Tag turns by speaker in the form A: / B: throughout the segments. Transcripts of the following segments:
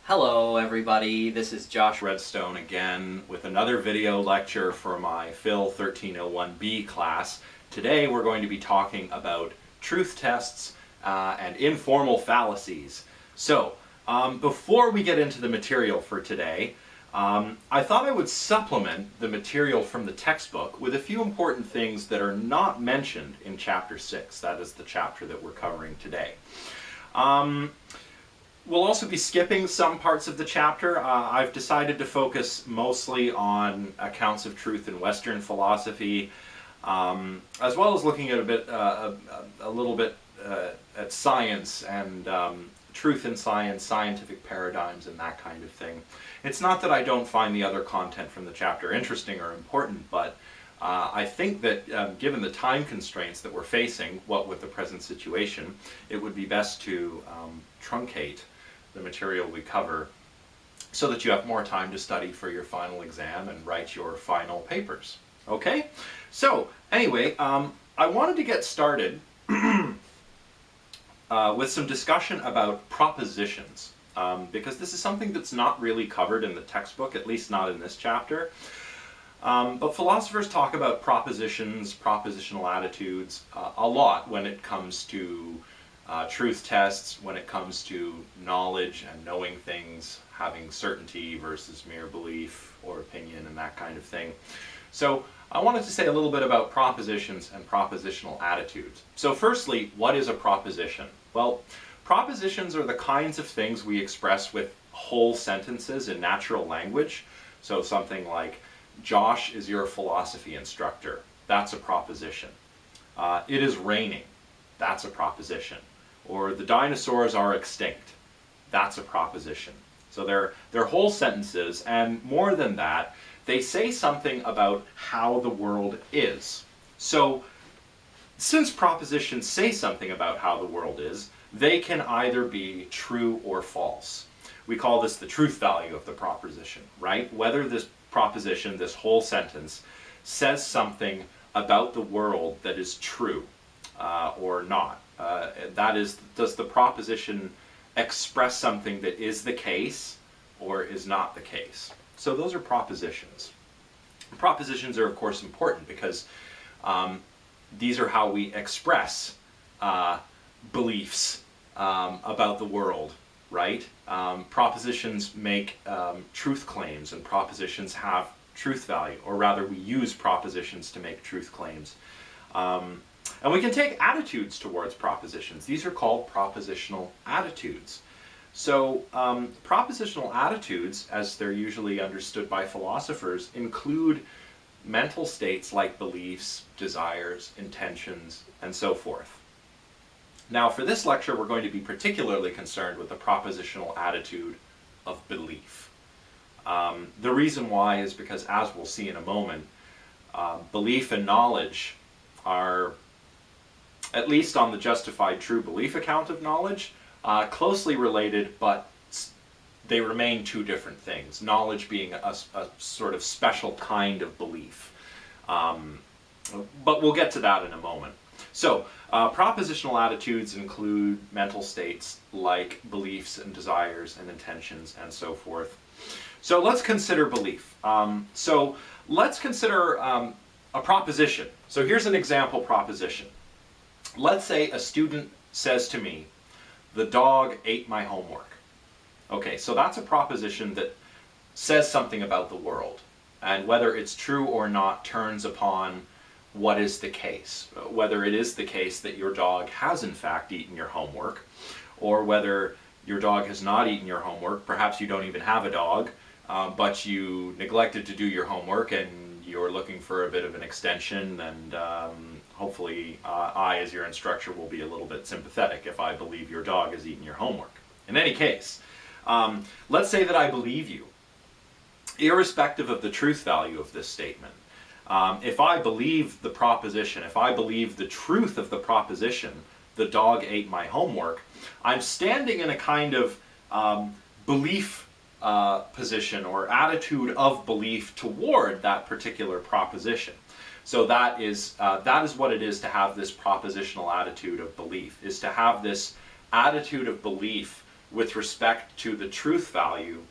A: Hello everybody, this is Josh Redstone again with another video lecture for my Phil 1301B class. Today we're going to be talking about truth tests and informal fallacies. So, before we get into the material for today, I thought I would supplement the material from the textbook with a few important things that are not mentioned in Chapter 6. That is the chapter that we're covering today. We'll also be skipping some parts of the chapter. I've decided to focus mostly on accounts of truth in Western philosophy, as well as looking at a little bit at science and truth in science, scientific paradigms, and that kind of thing. It's not that I don't find the other content from the chapter interesting or important, but I think that given the time constraints that we're facing, what with the present situation, it would be best to truncate the material we cover so that you have more time to study for your final exam and write your final papers. Okay? So, anyway, I wanted to get started with some discussion about propositions, because this is something that's not really covered in the textbook, at least not in this chapter. But philosophers talk about propositions, propositional attitudes, a lot when it comes to truth tests, when it comes to knowledge and knowing things, having certainty versus mere belief or opinion and that kind of thing. So I wanted to say a little bit about propositions and propositional attitudes. So firstly, what is a proposition? Well, propositions are the kinds of things we express with whole sentences in natural language. So something like, Josh is your philosophy instructor. That's a proposition. It is raining. That's a proposition. Or the dinosaurs are extinct. That's a proposition. So they're whole sentences, and more than that, they say something about how the world is. So since propositions say something about how the world is, they can either be true or false. We call this the truth value of the proposition, right? Whether this proposition, this whole sentence, says something about the world that is true or not. That is, does the proposition express something that is the case or is not the case? So those are propositions. Propositions are of course important because these are how we express beliefs about the world, right? Propositions make truth claims, and propositions have truth value, or rather we use propositions to make truth claims. And we can take attitudes towards propositions. These are called propositional attitudes. So propositional attitudes, as they're usually understood by philosophers, include mental states like beliefs, desires, intentions, and so forth. Now for this lecture we're going to be particularly concerned with the propositional attitude of belief. The reason why is because, as we'll see in a moment, belief and knowledge are, at least on the justified true belief account of knowledge, closely related, but they remain two different things. Knowledge being a sort of special kind of belief. But we'll get to that in a moment. So, propositional attitudes include mental states like beliefs and desires and intentions and so forth. So let's consider belief. So let's consider a proposition. So here's an example proposition. Let's say a student says to me, the dog ate my homework. Okay, so that's a proposition that says something about the world. And whether it's true or not turns upon what is the case. Whether it is the case that your dog has in fact eaten your homework, or whether your dog has not eaten your homework. Perhaps you don't even have a dog, but you neglected to do your homework and you're looking for a bit of an extension, and hopefully I, as your instructor, will be a little bit sympathetic if I believe your dog has eaten your homework. In any case, let's say that I believe you, irrespective of the truth value of this statement. If I believe the proposition, if I believe the truth of the proposition, the dog ate my homework, I'm standing in a kind of belief position or attitude of belief toward that particular proposition. So that is what it is to have this propositional attitude of belief, is to have this attitude of belief with respect to the truth value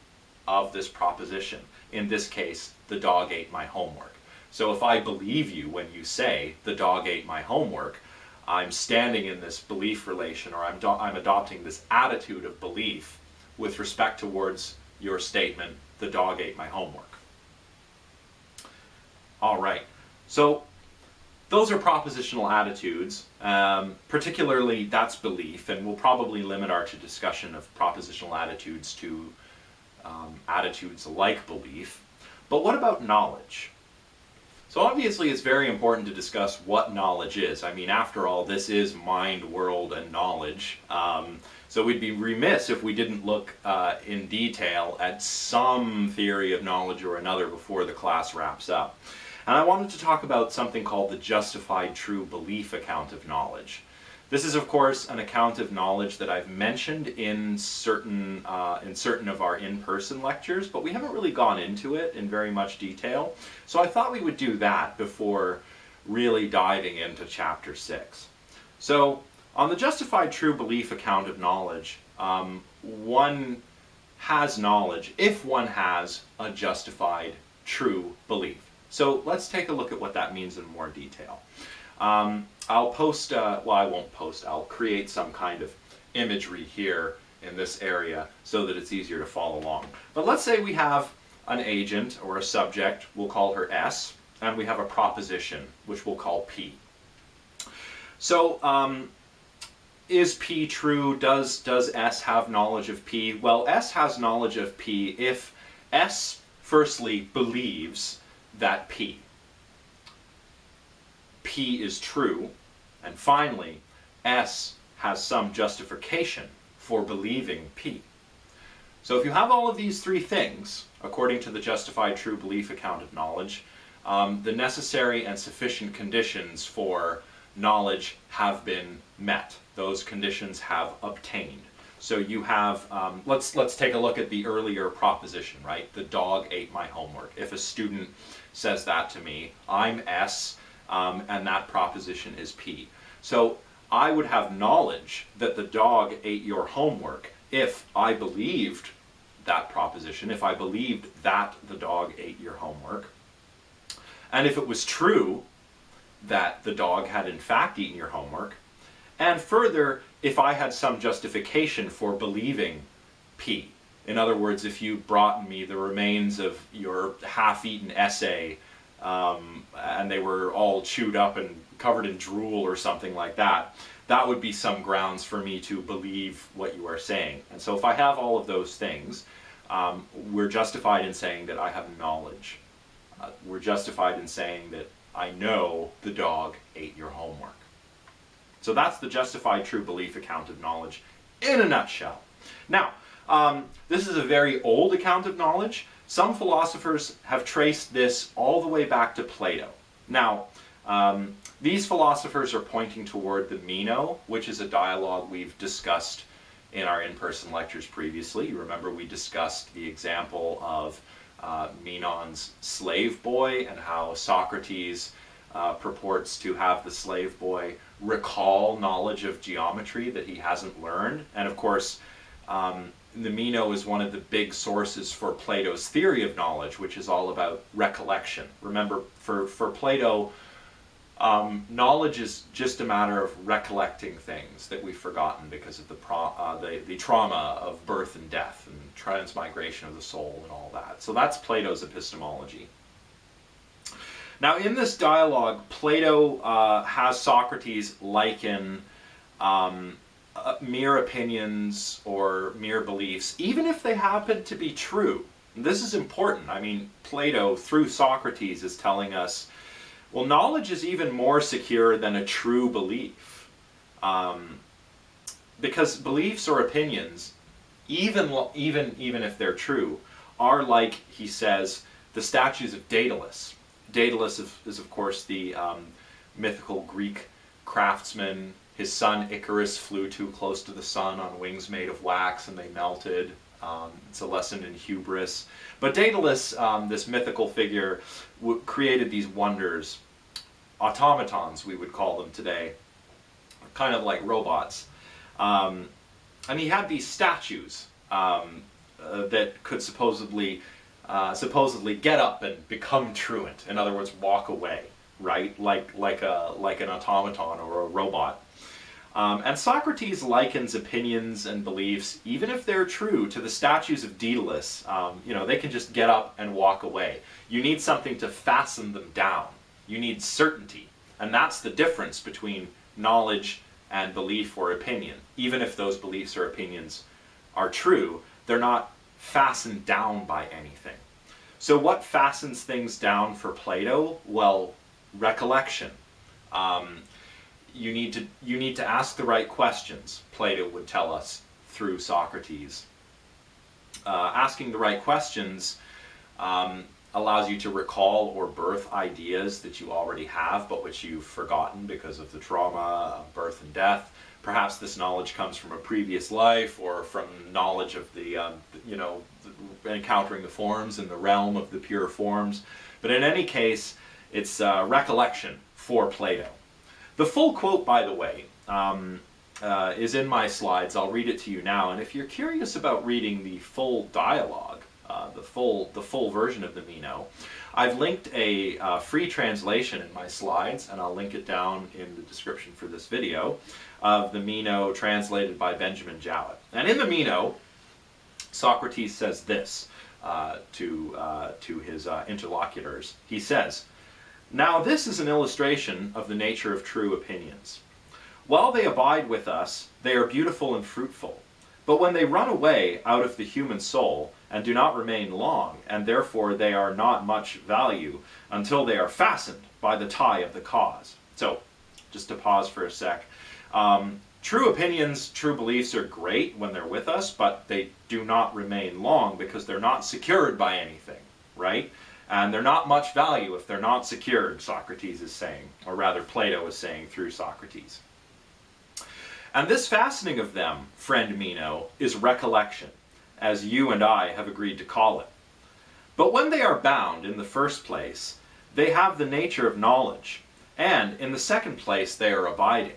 A: of this proposition. In this case, the dog ate my homework. So if I believe you when you say the dog ate my homework, I'm standing in this belief relation, or I'm adopting this attitude of belief with respect towards your statement, the dog ate my homework. All right, so those are propositional attitudes. Particularly that's belief, and we'll probably limit our discussion of propositional attitudes to attitudes like belief. But what about knowledge? So obviously it's very important to discuss what knowledge is. I mean, after all, this is mind, world, and knowledge. So we'd be remiss if we didn't look in detail at some theory of knowledge or another before the class wraps up. And I wanted to talk about something called the justified true belief account of knowledge. This is, of course, an account of knowledge that I've mentioned in certain of our in-person lectures, but we haven't really gone into it in very much detail. So I thought we would do that before really diving into Chapter 6. So on the justified true belief account of knowledge, one has knowledge if one has a justified true belief. So let's take a look at what that means in more detail. I'll post, well, I won't post, I'll create some kind of imagery here in this area so that it's easier to follow along. But let's say we have an agent or a subject, we'll call her S, and we have a proposition, which we'll call P. So, is P true? Does S have knowledge of P? Well, S has knowledge of P if S firstly believes that P is true, and finally, S has some justification for believing P. So if you have all of these three things, according to the justified true belief account of knowledge, the necessary and sufficient conditions for knowledge have been met. Those conditions have obtained. So you have, let's take a look at the earlier proposition, right? The dog ate my homework. If a student says that to me, I'm S, and that proposition is P. So I would have knowledge that the dog ate your homework if I believed that proposition, if I believed that the dog ate your homework. And if it was true that the dog had in fact eaten your homework, and further, if I had some justification for believing P. In other words, if you brought me the remains of your half-eaten essay, and they were all chewed up and covered in drool or something like that, that would be some grounds for me to believe what you are saying. And so if I have all of those things, we're justified in saying that I have knowledge. We're justified in saying that I know the dog ate your homework. So that's the justified true belief account of knowledge in a nutshell. Now, this is a very old account of knowledge. Some philosophers have traced this all the way back to Plato. Now, these philosophers are pointing toward the Meno, which is a dialogue we've discussed in our in-person lectures previously. You remember we discussed the example of Menon's slave boy and how Socrates purports to have the slave boy recall knowledge of geometry that he hasn't learned. And of course, the Meno is one of the big sources for Plato's theory of knowledge, which is all about recollection. Remember, for Plato, knowledge is just a matter of recollecting things that we've forgotten because of the trauma of birth and death and transmigration of the soul and all that. So that's Plato's epistemology. Now, in this dialogue, Plato has Socrates liken mere opinions or mere beliefs, even if they happen to be true. And this is important. I mean, Plato, through Socrates, is telling us, well, knowledge is even more secure than a true belief. Because beliefs or opinions, even if they're true, are like, he says, the statues of Daedalus. Daedalus is of course, the mythical Greek craftsman. His son Icarus flew too close to the sun on wings made of wax and they melted. It's a lesson in hubris. But Daedalus, this mythical figure, created these wonders, automatons we would call them today, kind of like robots. and he had these statues that could supposedly get up and become truant. In other words, walk away, right? Like an automaton or a robot. And Socrates likens opinions and beliefs, even if they're true, to the statues of Daedalus. They can just get up and walk away. You need something to fasten them down. You need certainty. And that's the difference between knowledge and belief or opinion. Even if those beliefs or opinions are true, they're not fastened down by anything. So what fastens things down for Plato? Well, recollection. You need to ask the right questions, Plato would tell us through Socrates. Asking the right questions allows you to recall or birth ideas that you already have but which you've forgotten because of the trauma of birth and death. Perhaps this knowledge comes from a previous life or from knowledge of encountering the forms in the realm of the pure forms. But in any case, it's recollection for Plato. The full quote, by the way, is in my slides. I'll read it to you now. And if you're curious about reading the full dialogue, the full version of the Meno, I've linked a free translation in my slides, and I'll link it down in the description for this video, of the Meno translated by Benjamin Jowett. And in the Meno, Socrates says this to his interlocutors. He says, "Now this is an illustration of the nature of true opinions. While they abide with us, they are beautiful and fruitful. But when they run away out of the human soul and do not remain long, and therefore they are not much value until they are fastened by the tie of the cause." So, just to pause for a sec. True opinions, true beliefs are great when they're with us, but they do not remain long because they're not secured by anything, right? And they're not much value if they're not secured, Socrates is saying, or rather Plato is saying through Socrates. And this fastening of them, friend Meno, is recollection, as you and I have agreed to call it. But when they are bound in the first place, they have the nature of knowledge, and in the second place they are abiding.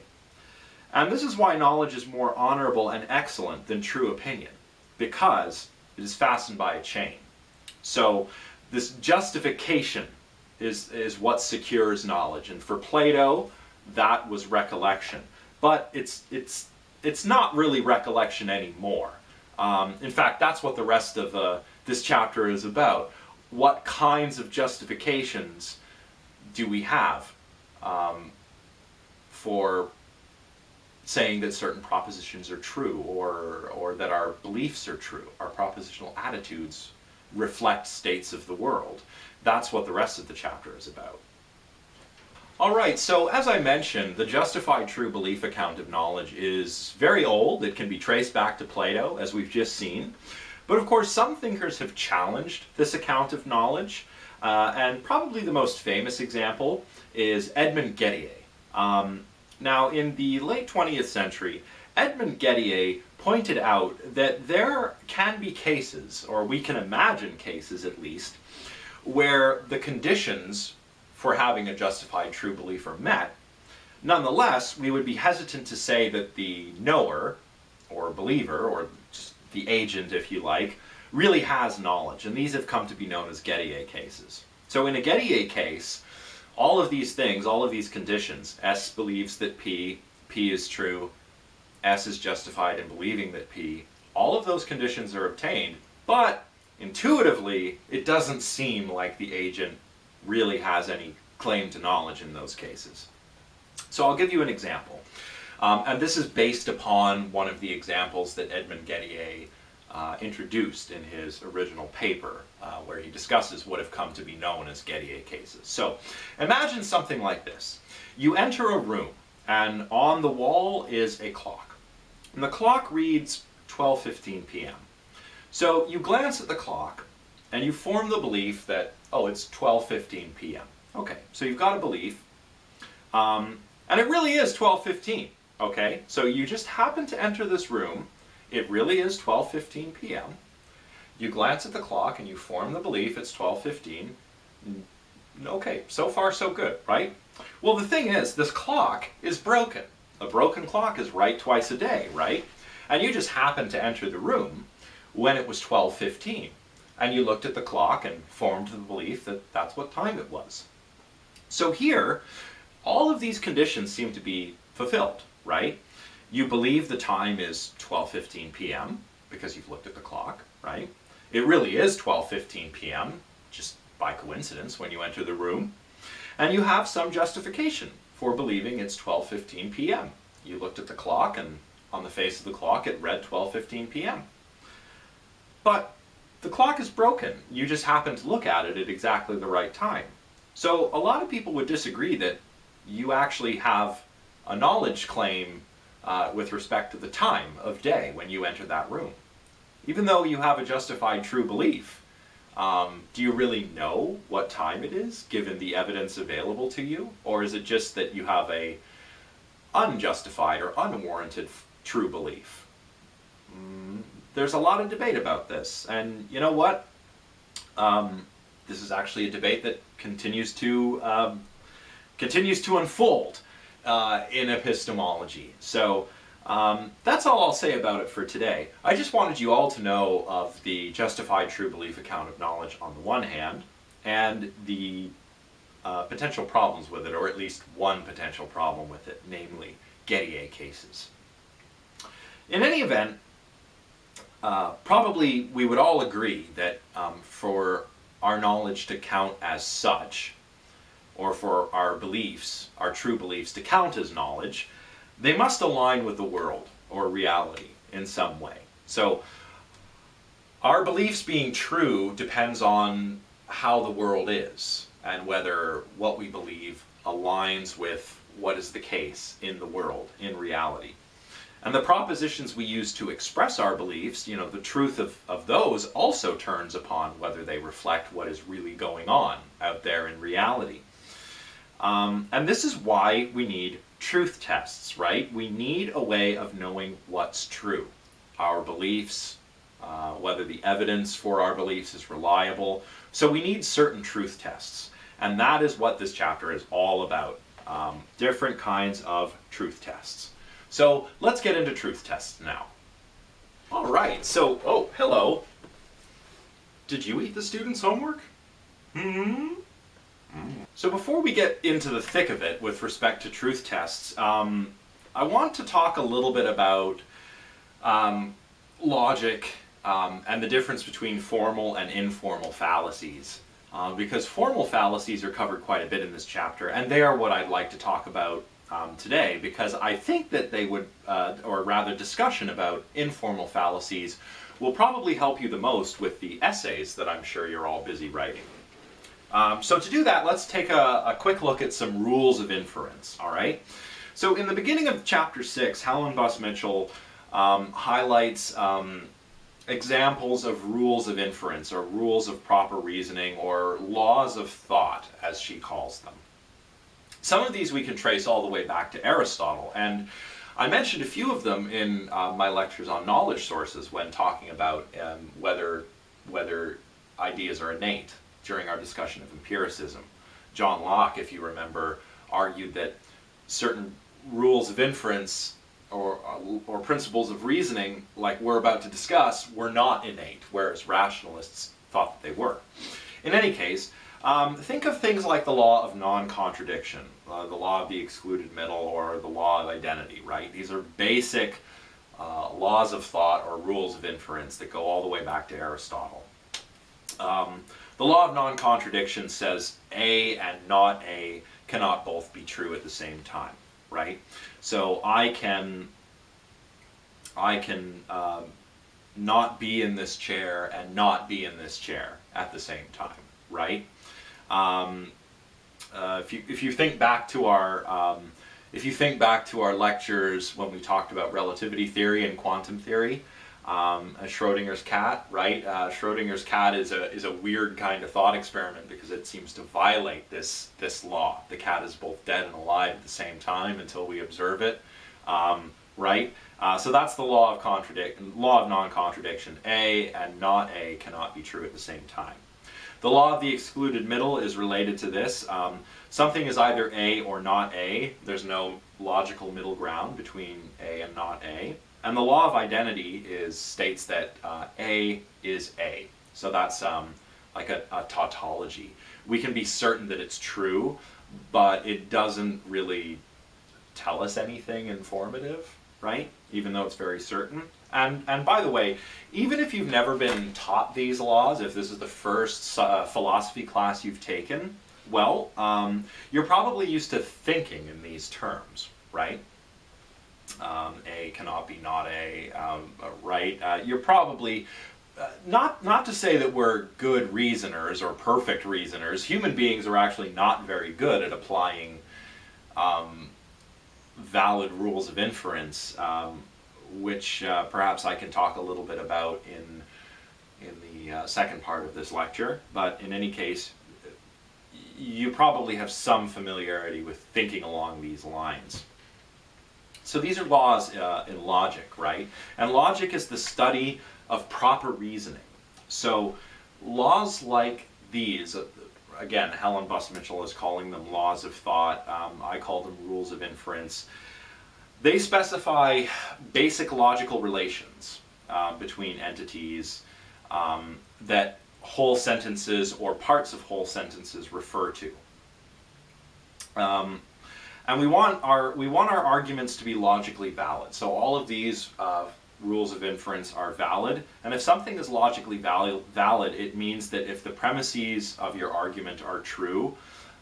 A: And this is why knowledge is more honorable and excellent than true opinion, because it is fastened by a chain. So this justification is what secures knowledge, and for Plato, that was recollection. But it's not really recollection anymore. In fact, that's what the rest of this chapter is about. What kinds of justifications do we have for saying that certain propositions are true, or that our beliefs are true? Our propositional attitudes reflect states of the world. That's what the rest of the chapter is about. Alright, so as I mentioned, the justified true belief account of knowledge is very old. It can be traced back to Plato, as we've just seen. But of course, some thinkers have challenged this account of knowledge, and probably the most famous example is Edmund Gettier. Now, in the late 20th century, Edmund Gettier pointed out that there can be cases, or we can imagine cases at least, where the conditions for having a justified true belief are met. Nonetheless, we would be hesitant to say that the knower, or believer, or just the agent if you like, really has knowledge, and these have come to be known as Gettier cases. So in a Gettier case, all of these things, all of these conditions, S believes that P is true, S is justified in believing that P, all of those conditions are obtained, but intuitively it doesn't seem like the agent really has any claim to knowledge in those cases. So I'll give you an example. And this is based upon one of the examples that Edmund Gettier introduced in his original paper, where he discusses what have come to be known as Gettier cases. So imagine something like this. You enter a room, and on the wall is a clock. And the clock reads 12:15 p.m. So you glance at the clock, and you form the belief that, oh, it's 12:15 p.m. Okay, so you've got a belief, and it really is 12:15. Okay, so you just happen to enter this room. It really is 12:15 p.m. You glance at the clock and you form the belief it's 12:15. Okay, so far so good, right? Well, the thing is, this clock is broken. A broken clock is right twice a day, right? and you just happened to enter the room when it was 12:15, and you looked at the clock and formed the belief that that's what time it was. So here, all of these conditions seem to be fulfilled, right? You believe the time is 12:15 p.m. because you've looked at the clock, right? It really is 12:15 p.m., just by coincidence when you enter the room. And you have some justification for believing it's 12:15 p.m. You looked at the clock, and on the face of the clock it read 12:15 p.m. But the clock is broken. You just happen to look at it at exactly the right time. So a lot of people would disagree that you actually have a knowledge claim with respect to the time of day when you enter that room. Even though you have a justified true belief, do you really know what time it is, given the evidence available to you? Or is it just that you have a unjustified or unwarranted true belief? There's a lot of debate about this, and you know what? This is actually a debate that continues to unfold in epistemology. So that's all I'll say about it for today. I just wanted you all to know of the justified true belief account of knowledge on the one hand, and the potential problems with it, or at least one potential problem with it, namely Gettier cases. In any event, probably we would all agree that for our knowledge to count as such, or for our beliefs, our true beliefs, to count as knowledge, they must align with the world or reality in some way. So our beliefs being true depends on how the world is, and whether what we believe aligns with what is the case in the world, in reality. And the propositions we use to express our beliefs, you know, the truth of those also turns upon whether they reflect what is really going on out there in reality. And this is why we need truth tests, right? We need a way of knowing what's true. Our beliefs, whether the evidence for our beliefs is reliable. So we need certain truth tests. And that is what this chapter is all about. Different kinds of truth tests. So let's get into truth tests now. All right, so, oh, hello. Did you eat the students' homework? So before we get into the thick of it with respect to truth tests, I want to talk a little bit about logic and the difference between formal and informal fallacies. Because formal fallacies are covered quite a bit in this chapter, and they are what I'd like to talk about today, because I think that they would, or rather discussion about informal fallacies will probably help you the most with the essays that I'm sure you're all busy writing. So to do that, let's take a quick look at some rules of inference, all right? So in the beginning of chapter 6, Helen Buss Mitchell highlights examples of rules of inference, or rules of proper reasoning, or laws of thought, as she calls them. Some of these we can trace all the way back to Aristotle, and I mentioned a few of them in my lectures on knowledge sources when talking about whether ideas are innate during our discussion of empiricism. John Locke, if you remember, argued that certain rules of inference or principles of reasoning, like we're about to discuss, were not innate, whereas rationalists thought that they were. In any case, think of things like the law of non-contradiction, the law of the excluded middle, or the law of identity, right? These are basic laws of thought or rules of inference that go all the way back to Aristotle. The law of non-contradiction says A and not A cannot both be true at the same time, right? So I can not be in this chair and not be in this chair at the same time, right? If you think back to our lectures when we talked about relativity theory and quantum theory, Schrodinger's cat, right? Schrodinger's cat is a weird kind of thought experiment because it seems to violate this law. The cat is both dead and alive at the same time until we observe it, right? So that's the law of non-contradiction. A and not A cannot be true at the same time. The law of the excluded middle is related to this. Something is either A or not A. There's no logical middle ground between A and not A. And the law of identity states that A is A. So that's like a tautology. We can be certain that it's true, but it doesn't really tell us anything informative, right? Even though it's very certain. And by the way, even if you've never been taught these laws, if this is the first philosophy class you've taken, well, you're probably used to thinking in these terms, right? A cannot be not A, right? You're probably, not to say that we're good reasoners or perfect reasoners. Human beings are actually not very good at applying valid rules of inference, which perhaps I can talk a little bit about in the second part of this lecture. But in any case, you probably have some familiarity with thinking along these lines. So these are laws in logic, right? And logic is the study of proper reasoning. So laws like these, again, Helen Buss-Mitchell is calling them laws of thought. I call them rules of inference. They specify basic logical relations between entities that whole sentences or parts of whole sentences refer to. And we want our arguments to be logically valid. So all of these rules of inference are valid. And if something is logically valid, it means that if the premises of your argument are true,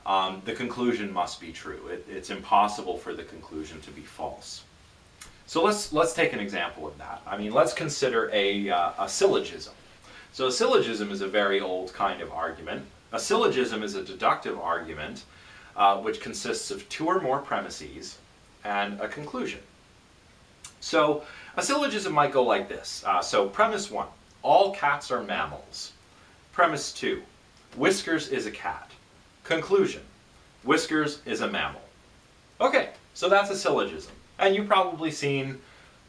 A: the conclusion must be true. It's impossible for the conclusion to be false. So let's take an example of that. I mean, let's consider a syllogism. So a syllogism is a very old kind of argument. A syllogism is a deductive argument which consists of two or more premises and a conclusion. So a syllogism might go like this. So premise 1, all cats are mammals. Premise 2, Whiskers is a cat. Conclusion, Whiskers is a mammal. Okay, so that's a syllogism. And you've probably seen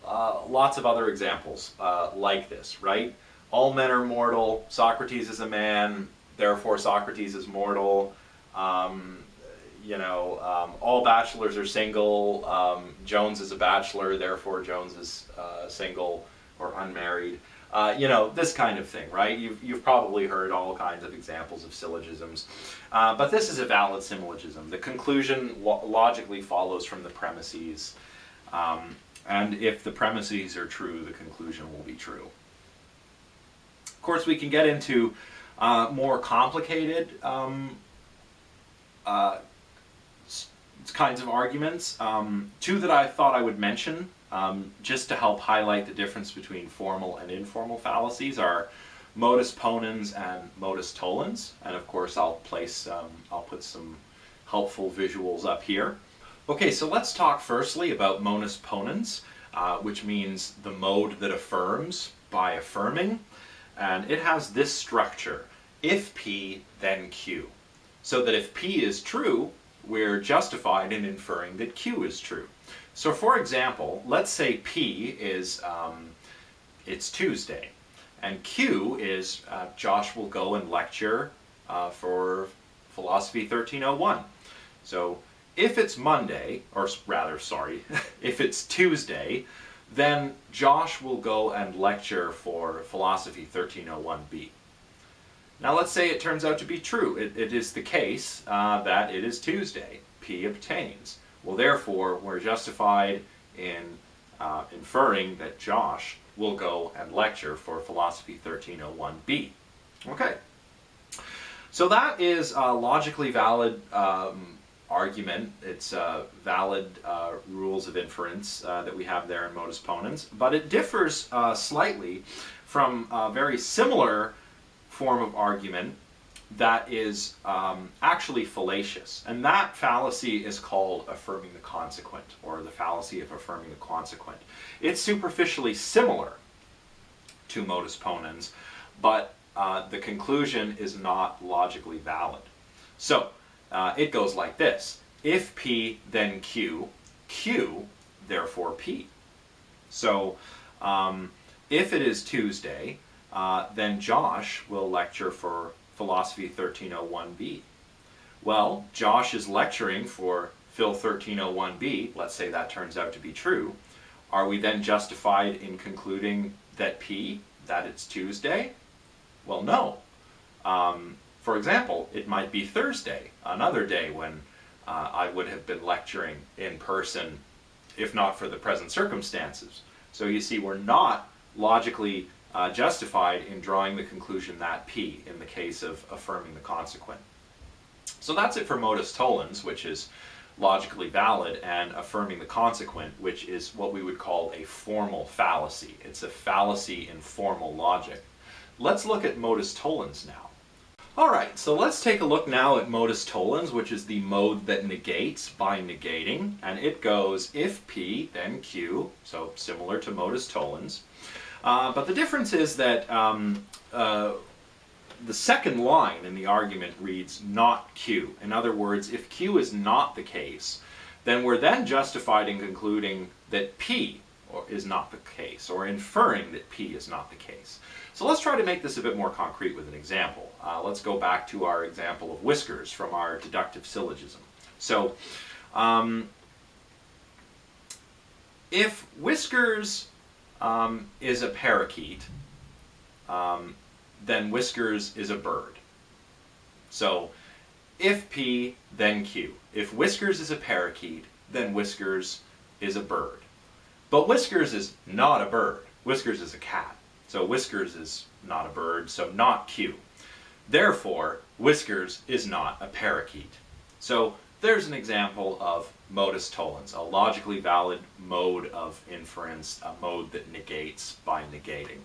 A: lots of other examples like this, right? All men are mortal, Socrates is a man, therefore Socrates is mortal. All bachelors are single, Jones is a bachelor, therefore Jones is single or unmarried. This kind of thing, right? You've probably heard all kinds of examples of syllogisms. But this is a valid syllogism. The conclusion logically follows from the premises. And if the premises are true, the conclusion will be true. Of course, we can get into more complicated kinds of arguments. Two that I thought I would mention, just to help highlight the difference between formal and informal fallacies, are modus ponens and modus tollens. And of course, I'll put some helpful visuals up here. Okay, so let's talk firstly about modus ponens, which means the mode that affirms by affirming. And it has this structure: if P, then Q. So that if P is true, we're justified in inferring that Q is true. So for example, let's say P is, it's Tuesday, and Q is, Josh will go and lecture for Philosophy 1301. So if it's Monday, or rather, sorry, if it's Tuesday, then Josh will go and lecture for Philosophy 1301B. Now let's say it turns out to be true. It is the case that it is Tuesday. P obtains. Well, therefore, we're justified in inferring that Josh will go and lecture for Philosophy 1301B. Okay. So that is a logically valid argument. It's valid rules of inference that we have there in modus ponens, but it differs slightly from a very similar form of argument that is actually fallacious. And that fallacy is called affirming the consequent, or the fallacy of affirming the consequent. It's superficially similar to modus ponens, but the conclusion is not logically valid. So it goes like this: if P, then Q, Q, therefore P. So if it is Tuesday, then Josh will lecture for Philosophy 1301B. Well, Josh is lecturing for Phil 1301B, let's say that turns out to be true. Are we then justified in concluding that that it's Tuesday? Well, no. For example, it might be Thursday, another day when I would have been lecturing in person, if not for the present circumstances. So you see, we're not logically justified in drawing the conclusion that P in the case of affirming the consequent. So that's it for modus tollens, which is logically valid, and affirming the consequent, which is what we would call a formal fallacy. It's a fallacy in formal logic. Let's look at modus tollens now. Alright, so let's take a look now at modus tollens, which is the mode that negates by negating, and it goes if P, then Q, so similar to modus tollens. But the difference is that the second line in the argument reads not Q. In other words, if Q is not the case, then we're then justified in concluding that P is not the case, or inferring that P is not the case. So let's try to make this a bit more concrete with an example. Let's go back to our example of whiskers from our deductive syllogism. So, if whiskers is a parakeet, then whiskers is a bird. So, if P, then Q. If whiskers is a parakeet, then whiskers is a bird. But whiskers is not a bird. Whiskers is a cat. So whiskers is not a bird, so not Q. Therefore, whiskers is not a parakeet. So there's an example of modus tollens, a logically valid mode of inference, a mode that negates by negating.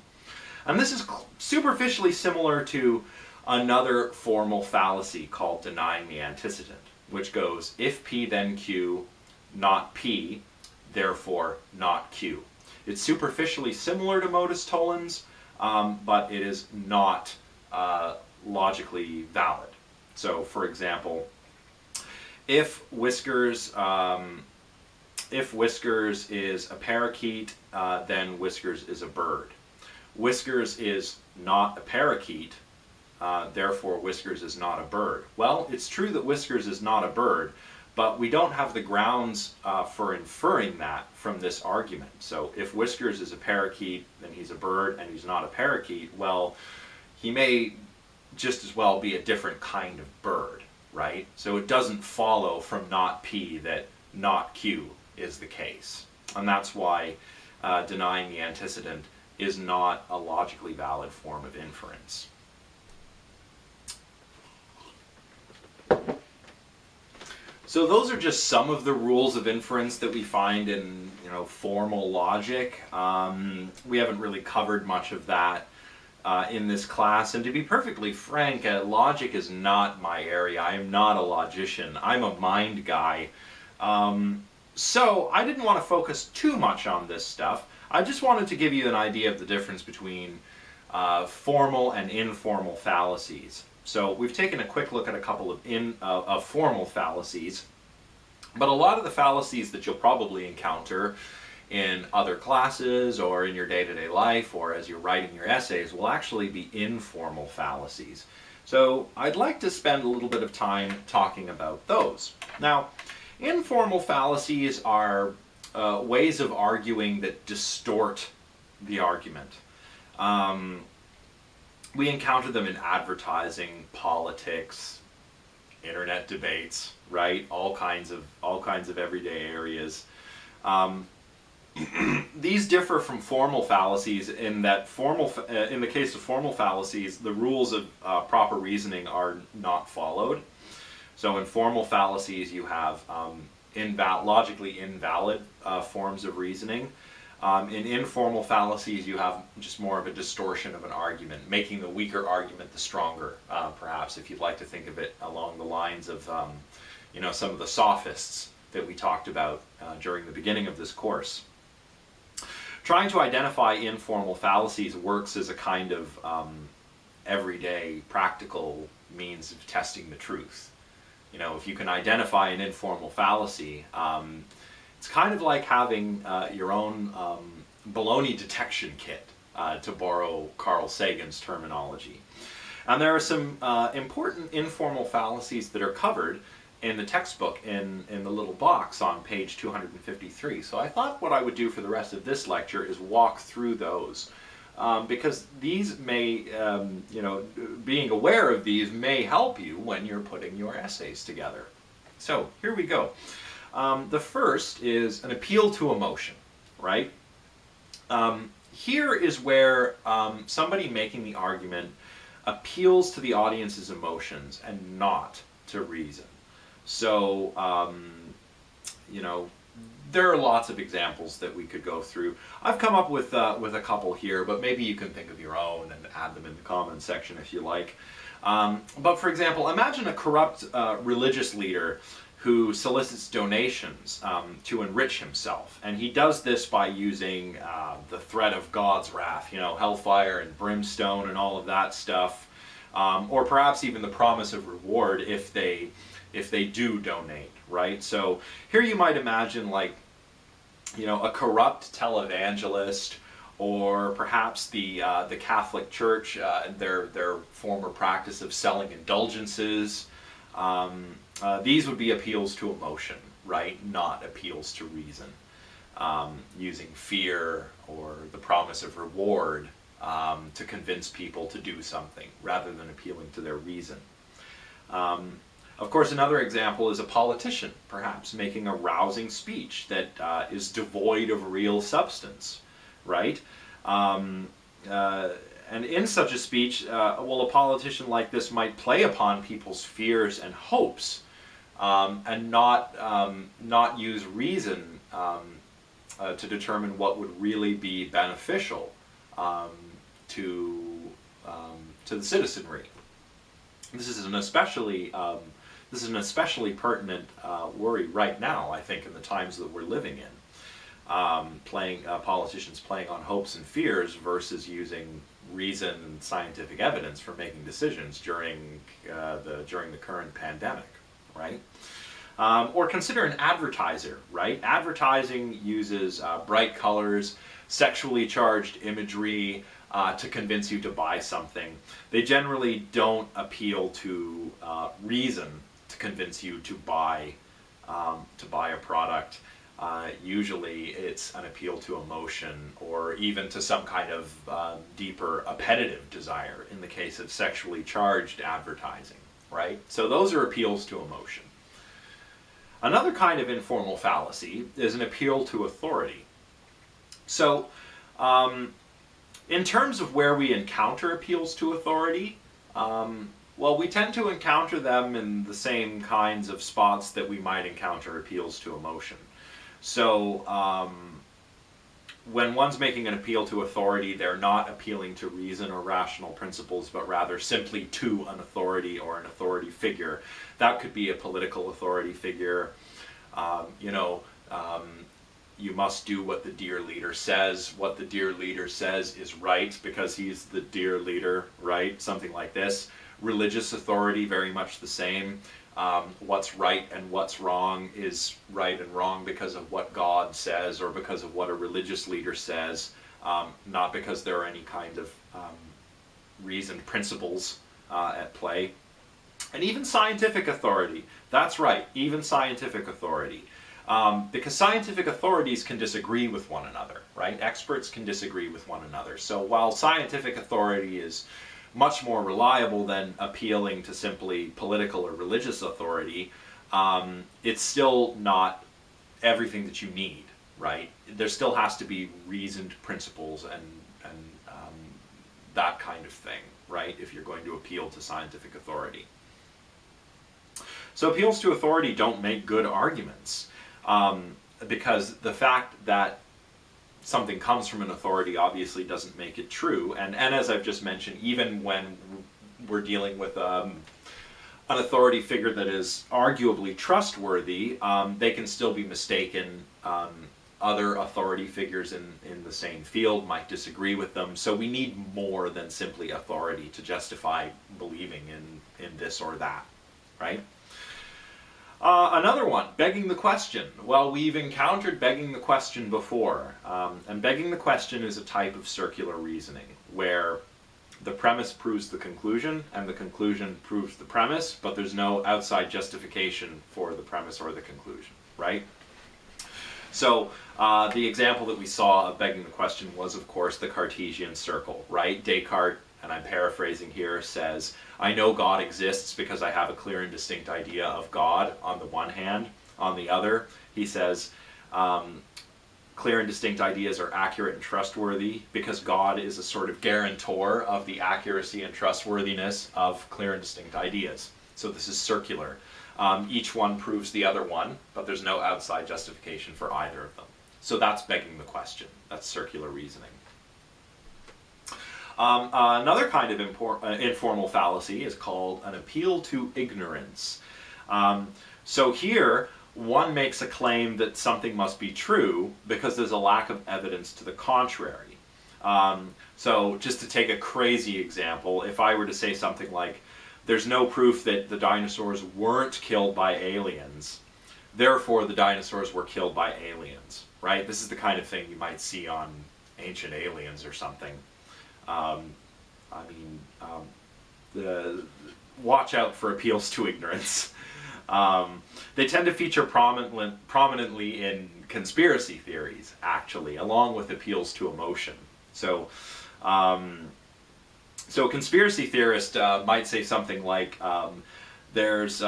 A: And this is superficially similar to another formal fallacy called denying the antecedent, which goes, if P then Q, not P, therefore not Q. It's superficially similar to modus tollens, but it is not logically valid. So, for example, if whiskers is a parakeet, then whiskers is a bird. Whiskers is not a parakeet, therefore whiskers is not a bird. Well, it's true that whiskers is not a bird, but we don't have the grounds for inferring that from this argument. So if whiskers is a parakeet, then he's a bird, and he's not a parakeet, well, he may just as well be a different kind of bird, right? So it doesn't follow from not P that not Q is the case. And that's why denying the antecedent is not a logically valid form of inference. So those are just some of the rules of inference that we find in, formal logic. We haven't really covered much of that in this class, and to be perfectly frank, logic is not my area. I am not a logician. I'm a mind guy. So I didn't want to focus too much on this stuff. I just wanted to give you an idea of the difference between formal and informal fallacies. So we've taken a quick look at a couple of formal fallacies, but a lot of the fallacies that you'll probably encounter in other classes or in your day-to-day life or as you're writing your essays will actually be informal fallacies. So I'd like to spend a little bit of time talking about those. Now, informal fallacies are ways of arguing that distort the argument. We encounter them in advertising, politics, internet debates, right? All kinds of everyday areas. These differ from formal fallacies in that in the case of formal fallacies, the rules of proper reasoning are not followed. So in formal fallacies, you have logically invalid forms of reasoning. In informal fallacies, you have just more of a distortion of an argument, making the weaker argument the stronger, perhaps, if you'd like to think of it along the lines of, some of the sophists that we talked about during the beginning of this course. Trying to identify informal fallacies works as a kind of everyday, practical means of testing the truth. If you can identify an informal fallacy, it's kind of like having your own baloney detection kit, to borrow Carl Sagan's terminology. And there are some important informal fallacies that are covered in the textbook in the little box on page 253. So I thought what I would do for the rest of this lecture is walk through those. Because these may, being aware of these may help you when you're putting your essays together. So here we go. The first is an appeal to emotion, right? Here is where somebody making the argument appeals to the audience's emotions and not to reason. So, there are lots of examples that we could go through. I've come up with a couple here, but maybe you can think of your own and add them in the comments section if you like. But for example, imagine a corrupt religious leader who solicits donations to enrich himself. And he does this by using the threat of God's wrath, hellfire and brimstone and all of that stuff. Or perhaps even the promise of reward if they do donate, right? So here you might imagine a corrupt televangelist, or perhaps the Catholic Church, their former practice of selling indulgences. These would be appeals to emotion, right? Not appeals to reason. Using fear or the promise of reward to convince people to do something rather than appealing to their reason. Of course, another example is a politician, perhaps, making a rousing speech that is devoid of real substance, right? And in such a speech, a politician like this might play upon people's fears and hopes, and not use reason to determine what would really be beneficial to the citizenry. This is an especially pertinent worry right now, I think, in the times that we're living in. Politicians playing on hopes and fears versus using reason and scientific evidence for making decisions during the current pandemic, right? Or consider an advertiser, right? Advertising uses bright colors, sexually charged imagery to convince you to buy something. They generally don't appeal to reason to convince you to buy a product. Usually it's an appeal to emotion, or even to some kind of deeper appetitive desire in the case of sexually charged advertising, right? So those are appeals to emotion. Another kind of informal fallacy is an appeal to authority. So in terms of where we encounter appeals to authority, we tend to encounter them in the same kinds of spots that we might encounter appeals to emotion. So when one's making an appeal to authority, they're not appealing to reason or rational principles, but rather simply to an authority or an authority figure. That could be a political authority figure. You must do what the dear leader says. What the dear leader says is right because he's the dear leader, right? Something like this. Religious authority, very much the same. What's right and what's wrong is right and wrong because of what God says or because of what a religious leader says, not because there are any kind of reasoned principles at play. And even scientific authority, that's right, even scientific authority. Because scientific authorities can disagree with one another, right? Experts can disagree with one another. So while scientific authority is much more reliable than appealing to simply political or religious authority, it's still not everything that you need, right? There still has to be reasoned principles and that kind of thing, right? If you're going to appeal to scientific authority. So appeals to authority don't make good arguments. Because the fact that something comes from an authority obviously doesn't make it true. And as I've just mentioned, even when we're dealing with an authority figure that is arguably trustworthy, they can still be mistaken. Other authority figures in the same field might disagree with them. So we need more than simply authority to justify believing in this or that, right? Another one, begging the question. Well, we've encountered begging the question before, and begging the question is a type of circular reasoning where the premise proves the conclusion, and the conclusion proves the premise, but there's no outside justification for the premise or the conclusion, right? So the example that we saw of begging the question was, of course, the Cartesian circle, right? Descartes, and I'm paraphrasing here, says, I know God exists because I have a clear and distinct idea of God on the one hand. On the other, he says, clear and distinct ideas are accurate and trustworthy because God is a sort of guarantor of the accuracy and trustworthiness of clear and distinct ideas. So this is circular. Each one proves the other one, but there's no outside justification for either of them. So that's begging the question. That's circular reasoning. Another kind of informal fallacy is called an appeal to ignorance. So here, one makes a claim that something must be true because there's a lack of evidence to the contrary. So just to take a crazy example, if I were to say something like, there's no proof that the dinosaurs weren't killed by aliens, therefore the dinosaurs were killed by aliens, right? This is the kind of thing you might see on Ancient Aliens or something. Watch out for appeals to ignorance. They tend to feature prominently in conspiracy theories, actually, along with appeals to emotion. So conspiracy theorists might say something like, there's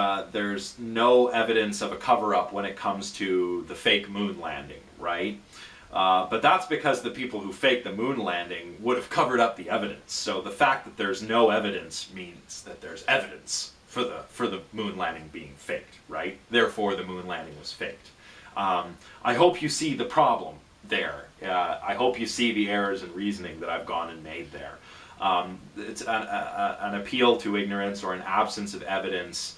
A: no evidence of a cover-up when it comes to the fake moon landing, right? But that's because the people who faked the moon landing would have covered up the evidence. So the fact that there's no evidence means that there's evidence for the moon landing being faked, right? Therefore, the moon landing was faked. I hope you see the problem there. I hope you see the errors in reasoning that I've gone and made there. It's an appeal to ignorance or an absence of evidence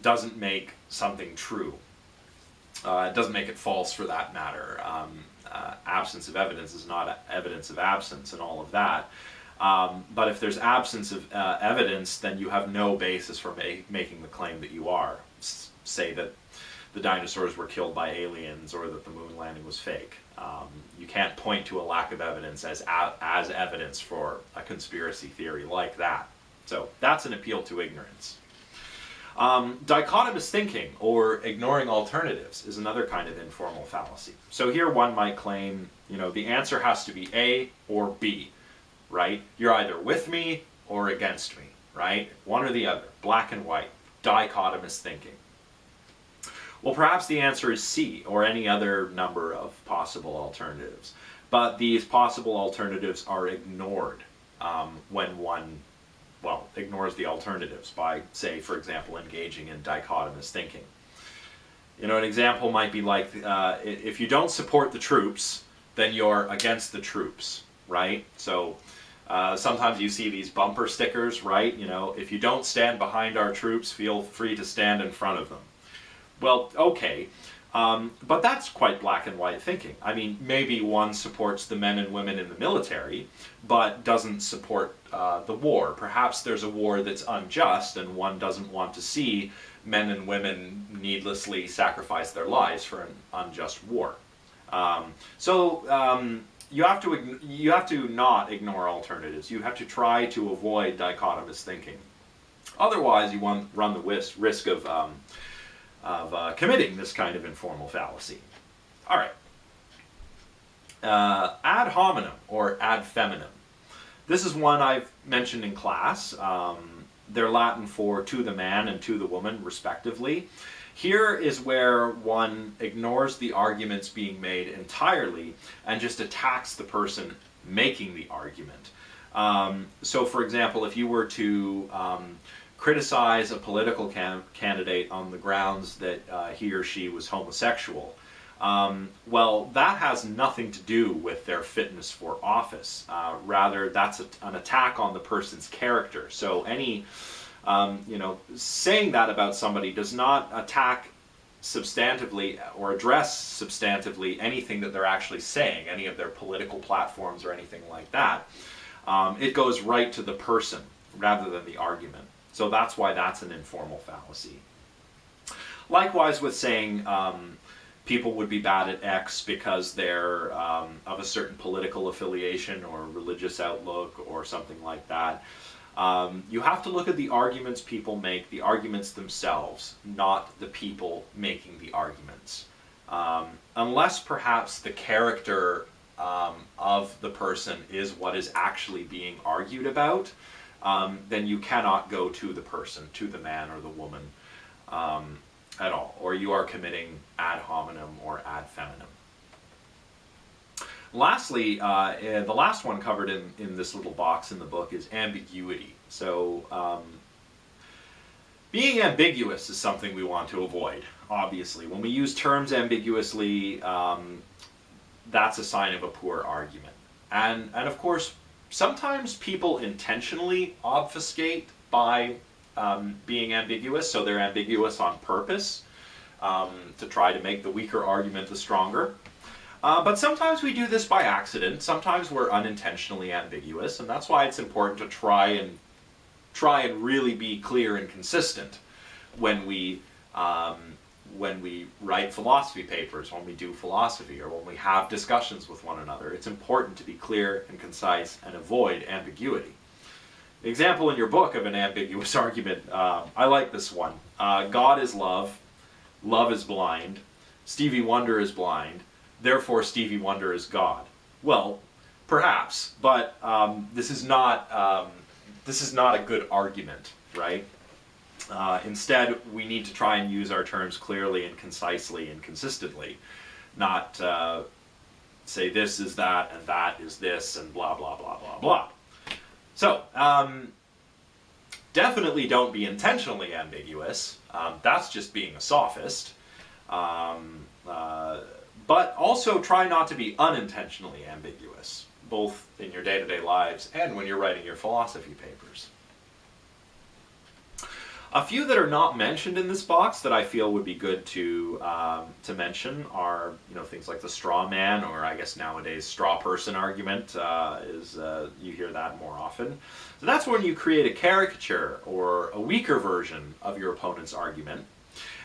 A: doesn't make something true. It doesn't make it false for that matter. Absence of evidence is not evidence of absence and all of that. But if there's absence of evidence, then you have no basis for making the claim that you are. Say that the dinosaurs were killed by aliens or that the moon landing was fake. You can't point to a lack of evidence as evidence for a conspiracy theory like that. So that's an appeal to ignorance. Dichotomous thinking, or ignoring alternatives, is another kind of informal fallacy. So here one might claim, the answer has to be A or B, right? You're either with me or against me, right? One or the other, black and white, dichotomous thinking. Well, perhaps the answer is C, or any other number of possible alternatives. But these possible alternatives are ignored when one ignores the alternatives by, say, for example, engaging in dichotomous thinking. An example might be like, if you don't support the troops, then you're against the troops, right? So sometimes you see these bumper stickers, right? If you don't stand behind our troops, feel free to stand in front of them. Well, okay, but that's quite black and white thinking. I mean, maybe one supports the men and women in the military, but doesn't support the war. Perhaps there's a war that's unjust, and one doesn't want to see men and women needlessly sacrifice their lives for an unjust war. You have to not ignore alternatives. You have to try to avoid dichotomous thinking. Otherwise, you run the risk of committing this kind of informal fallacy. All right. Ad hominem, or ad femininem. This is one I've mentioned in class. They're Latin for to the man and to the woman, respectively. Here is where one ignores the arguments being made entirely and just attacks the person making the argument. So, for example, if you were to criticize a political candidate on the grounds that he or she was homosexual, well, that has nothing to do with their fitness for office. Rather, that's an attack on the person's character. So any, saying that about somebody does not attack substantively or address substantively anything that they're actually saying, any of their political platforms or anything like that. It goes right to the person rather than the argument. So that's why that's an informal fallacy. Likewise with saying, people would be bad at X because they're of a certain political affiliation or religious outlook or something like that. You have to look at the arguments people make, the arguments themselves, not the people making the arguments. Unless perhaps the character of the person is what is actually being argued about, then you cannot go to the person, to the man or the woman at all, or you are committing ad hominem or ad femininem. Lastly, the last one covered in this little box in the book is ambiguity. So being ambiguous is something we want to avoid, obviously. When we use terms ambiguously, that's a sign of a poor argument. And of course, sometimes people intentionally obfuscate by being ambiguous, so they're ambiguous on purpose to try to make the weaker argument the stronger. But sometimes we do this by accident. Sometimes we're unintentionally ambiguous, and that's why it's important to try and really be clear and consistent when we write philosophy papers, when we do philosophy, or when we have discussions with one another. It's important to be clear and concise and avoid ambiguity. The example in your book of an ambiguous argument, I like this one. God is love, love is blind, Stevie Wonder is blind, therefore Stevie Wonder is God. Well, perhaps, but this is not a good argument, right? Instead, we need to try and use our terms clearly and concisely and consistently, not say this is that and that is this and blah, blah, blah, blah, blah. So, definitely don't be intentionally ambiguous. That's just being a sophist. But also try not to be unintentionally ambiguous, both in your day-to-day lives and when you're writing your philosophy papers. A few that are not mentioned in this box that I feel would be good to mention are, things like the straw man, or I guess nowadays straw person argument you hear that more often. So that's when you create a caricature or a weaker version of your opponent's argument,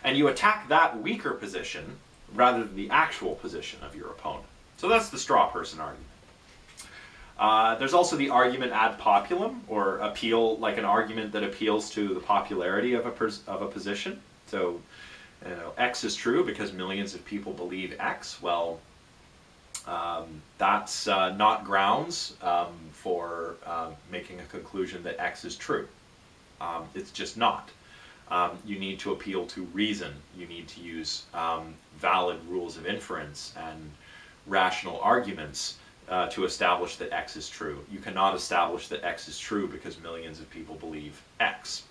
A: and you attack that weaker position rather than the actual position of your opponent. So that's the straw person argument. There's also the argument ad populum, or like an argument that appeals to the popularity of a position. So, X is true because millions of people believe X. Well, that's not grounds for making a conclusion that X is true. It's just not. You need to appeal to reason. You need to use valid rules of inference and rational arguments to establish that X is true. You cannot establish that X is true because millions of people believe X.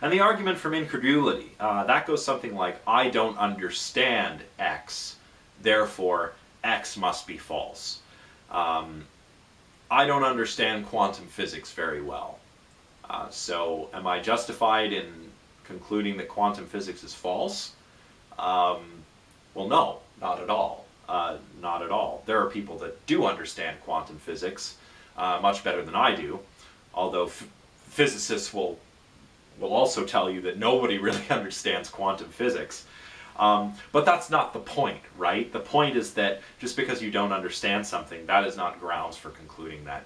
A: And the argument from incredulity, that goes something like, I don't understand X, therefore X must be false. I don't understand quantum physics very well. So am I justified in concluding that quantum physics is false? Well, no, not at all. Not at all. There are people that do understand quantum physics much better than I do, although physicists will also tell you that nobody really understands quantum physics. But that's not the point, right? The point is that just because you don't understand something, that is not grounds for concluding that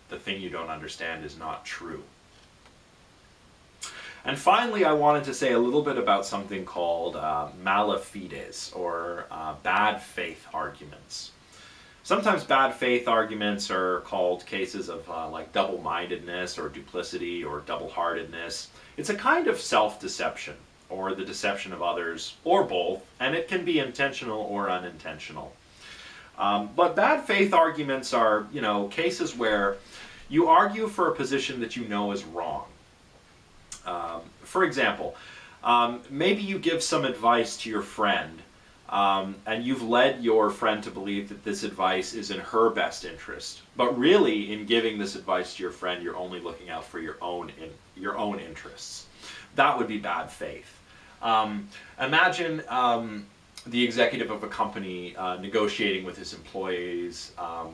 A: the thing you don't understand is not true. And finally, I wanted to say a little bit about something called mala fides, or bad faith arguments. Sometimes bad faith arguments are called cases of like double-mindedness or duplicity or double-heartedness. It's a kind of self-deception, or the deception of others, or both, and it can be intentional or unintentional. But bad faith arguments are, cases where you argue for a position that you know is wrong. For example, maybe you give some advice to your friend, and you've led your friend to believe that this advice is in her best interest. But really, in giving this advice to your friend, you're only looking out for your own interests. That would be bad faith. Imagine the executive of a company negotiating with his employees,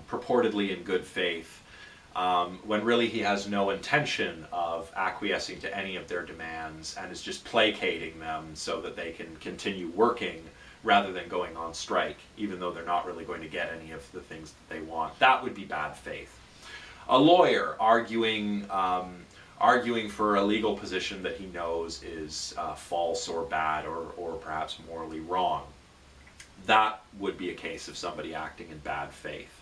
A: purportedly in good faith, when really he has no intention of acquiescing to any of their demands and is just placating them so that they can continue working rather than going on strike, even though they're not really going to get any of the things that they want. That would be bad faith. A lawyer arguing for a legal position that he knows is false or bad or perhaps morally wrong. That would be a case of somebody acting in bad faith.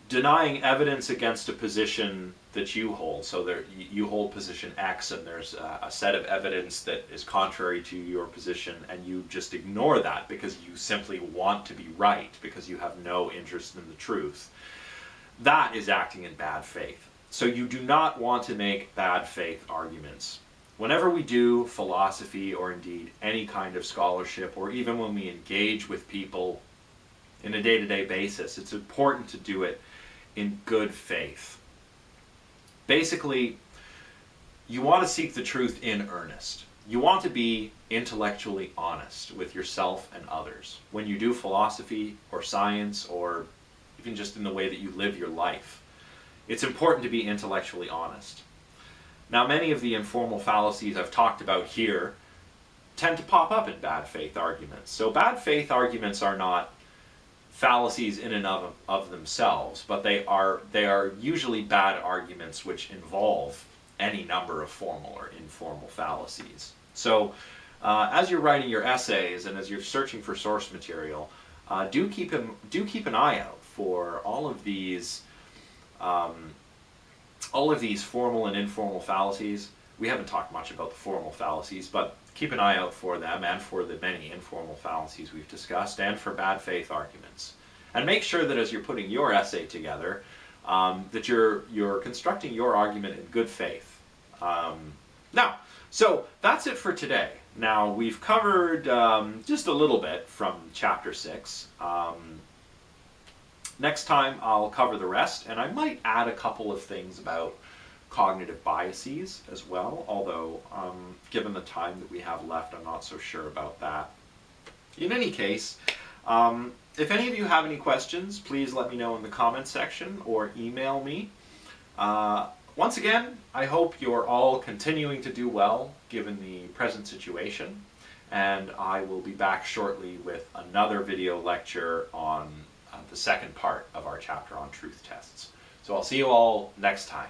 A: Denying evidence against a position that you hold. So you hold position X and there's a set of evidence that is contrary to your position, and you just ignore that because you simply want to be right, because you have no interest in the truth. That is acting in bad faith. So you do not want to make bad faith arguments. Whenever we do philosophy, or indeed any kind of scholarship, or even when we engage with people in a day-to-day basis, it's important to do it in good faith. Basically, you want to seek the truth in earnest. You want to be intellectually honest with yourself and others. When you do philosophy or science, or even just in the way that you live your life, it's important to be intellectually honest. Now, many of the informal fallacies I've talked about here tend to pop up in bad faith arguments. So bad faith arguments are not fallacies in and of themselves, but they are usually bad arguments which involve any number of formal or informal fallacies. So as you're writing your essays and as you're searching for source material, do keep an eye out for all of these formal and informal fallacies. We haven't talked much about the formal fallacies, but keep an eye out for them and for the many informal fallacies we've discussed, and for bad faith arguments. And make sure that as you're putting your essay together, that you're constructing your argument in good faith. So that's it for today. Now, we've covered just a little bit from chapter 6. Next time I'll cover the rest, and I might add a couple of things about cognitive biases as well, although given the time that we have left, I'm not so sure about that. In any case, if any of you have any questions, please let me know in the comments section or email me. Once again, I hope you're all continuing to do well given the present situation, and I will be back shortly with another video lecture on the second part of our chapter on truth tests. So I'll see you all next time.